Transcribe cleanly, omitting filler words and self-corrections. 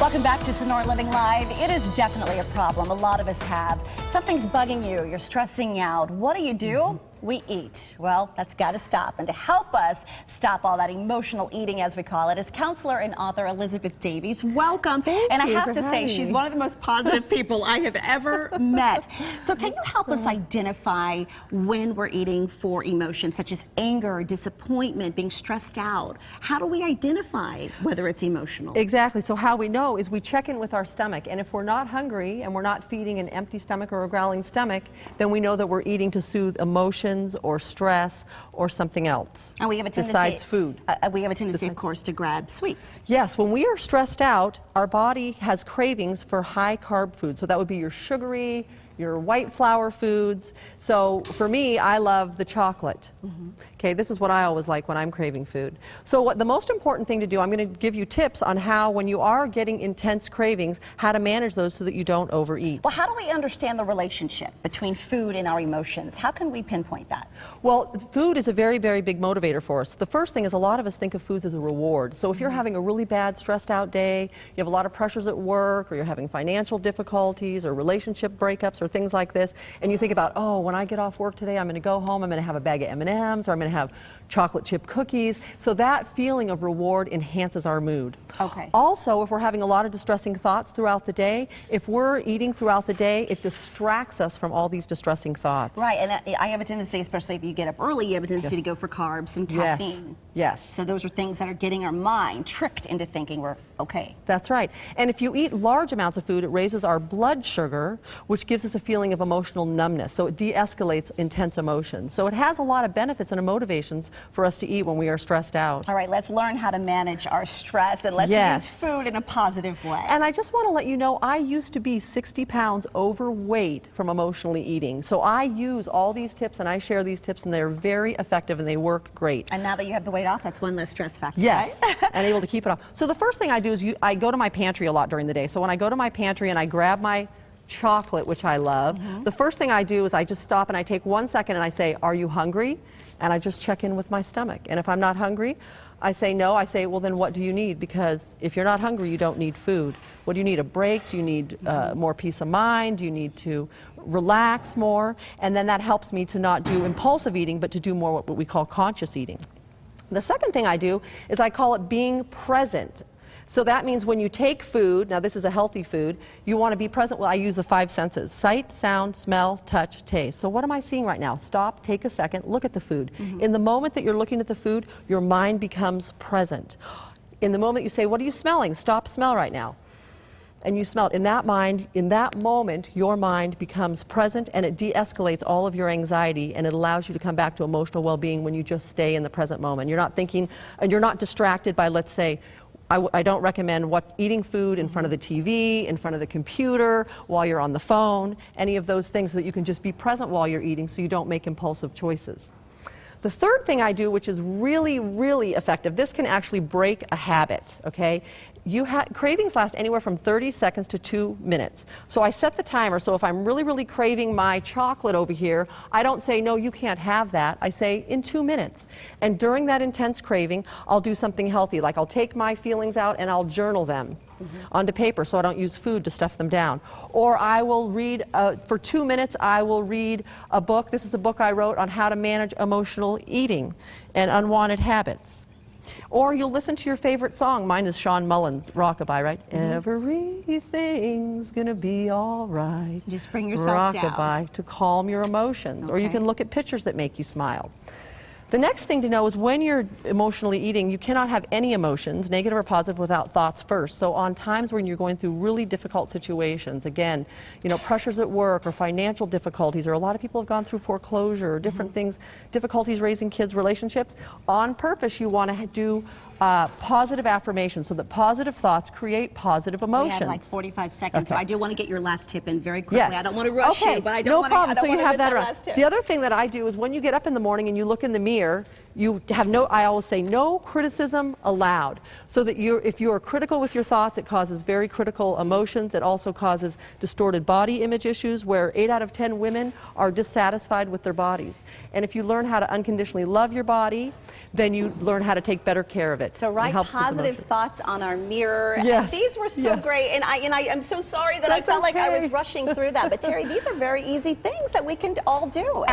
Welcome back to Sonora Living Live. It is definitely a problem. A lot of us have. Something's bugging you. You're stressing out. What do? We eat. Well, that's got to stop. And to help us stop all that emotional eating, as we call it, is counselor and author Elisabeth Davies. Welcome. And I have to say, she's one of the most positive people I have ever met. So can you help us identify when we're eating for emotions such as anger, disappointment, being stressed out? How do we identify whether it's emotional? Exactly. So how we know is we check in with our stomach. And if we're not hungry and we're not feeding an empty stomach or a growling stomach, then we know that we're eating to soothe emotions or stress or something else. And we have a tendency, besides food. We have a tendency, of course, to grab sweets. Yes, when we are stressed out, our body has cravings for high carb food. So that would be your sugary, your white flour foods. So for me, I love the chocolate. Okay, this is what I always like when I'm craving food. So what the most important thing to do, I'm going to give you tips on how, when you are getting intense cravings, how to manage those so that you don't overeat. Well, how do we understand the relationship between food and our emotions? How can we pinpoint that? Well, food is a very, very big motivator for us. The first thing is a lot of us think of foods as a reward. So if you're having a really bad, stressed out day, you have a lot of pressures at work, or you're having financial difficulties or relationship breakups or things like this, and you think about, oh, when I get off work today, I'm going to go home, I'm going to have a bag of M&Ms, or I'm going to have chocolate chip cookies. So that feeling of reward enhances our mood. Okay. Also, if we're having a lot of distressing thoughts throughout the day, if we're eating throughout the day, it distracts us from all these distressing thoughts. Right, and I have a tendency, especially if you get up early, you have a tendency to go for carbs and caffeine. Yes. So those are things that are getting our mind tricked into thinking we're okay. That's right. And if you eat large amounts of food, it raises our blood sugar, which gives us a feeling of emotional numbness. So it de-escalates intense emotions. So it has a lot of benefits and motivations for us to eat when we are stressed out. All right, let's learn how to manage our stress, and let's use food in a positive way. And I just want to let you know, I used to be 60 pounds overweight from emotionally eating. So I use all these tips and I share these tips, and they're very effective and they work great. And now that you have the weight off, that's one less stress factor. Yes, right? and able to keep it off. So the first thing I do is I go to my pantry a lot during the day. So when I go to my pantry and I grab my chocolate, which I love, the first thing I do is I just stop and I take 1 second and I say, are you hungry? And I just check in with my stomach. And if I'm not hungry, I say no. I say, well, then what do you need? Because if you're not hungry, you don't need food. What do you need? A break? Do you need more peace of mind? Do you need to relax more? And then that helps me to not do impulsive eating, but to do more what we call conscious eating. The second thing I do is I call it being present. So that means when you take food, now this is a healthy food, you want to be present. Well, I use the 5 senses: sight, sound, smell, touch, taste. So what am I seeing right now? Stop, take a second, look at the food. In the moment that you're looking at the food, your mind becomes present. In the moment you say, what are you smelling? Stop, smell right now. And you smell it. In that moment, your mind becomes present, and it de-escalates all of your anxiety, and it allows you to come back to emotional well-being when you just stay in the present moment. You're not thinking, and you're not distracted by, let's say, I don't recommend eating food in front of the TV, in front of the computer, while you're on the phone, any of those things, so that you can just be present while you're eating so you don't make impulsive choices. The third thing I do, which is really, really effective, this can actually break a habit, okay? Cravings last anywhere from 30 seconds to 2 minutes. So I set the timer, so if I'm really, really craving my chocolate over here, I don't say, no, you can't have that. I say, in 2 minutes. And during that intense craving, I'll do something healthy, like I'll take my feelings out and I'll journal them onto paper so I don't use food to stuff them down. Or I will read, for 2 minutes, I will read a book. This is a book I wrote on how to manage emotional eating and unwanted habits. Or you'll listen to your favorite song. Mine is Sean Mullen's Rockabye, right? Everything's gonna be all right. Just bring yourself down. Rockabye, to calm your emotions. Or you can look at pictures that make you smile. The next thing to know is when you're emotionally eating, you cannot have any emotions, negative or positive, without thoughts first. So on times when you're going through really difficult situations, again, pressures at work or financial difficulties, or a lot of people have gone through foreclosure or different things, difficulties raising kids, relationships, on purpose you want to do positive affirmations, so that positive thoughts create positive emotions. We have like 45 seconds, so I do want to get your last tip in very quickly. Yes. I don't want to rush you, but I don't no want problem. to So you have that last tip. The other thing that I do is when you get up in the morning and you look in the mirror, You have no, I always say, no criticism allowed. So that if you are critical with your thoughts, it causes very critical emotions. It also causes distorted body image issues, where 8 out of 10 women are dissatisfied with their bodies. And if you learn how to unconditionally love your body, then you learn how to take better care of it. So write positive thoughts on our mirror. Yes. And these were so great, and I'm so sorry that I felt like I was rushing through that. But Terry, these are very easy things that we can all do.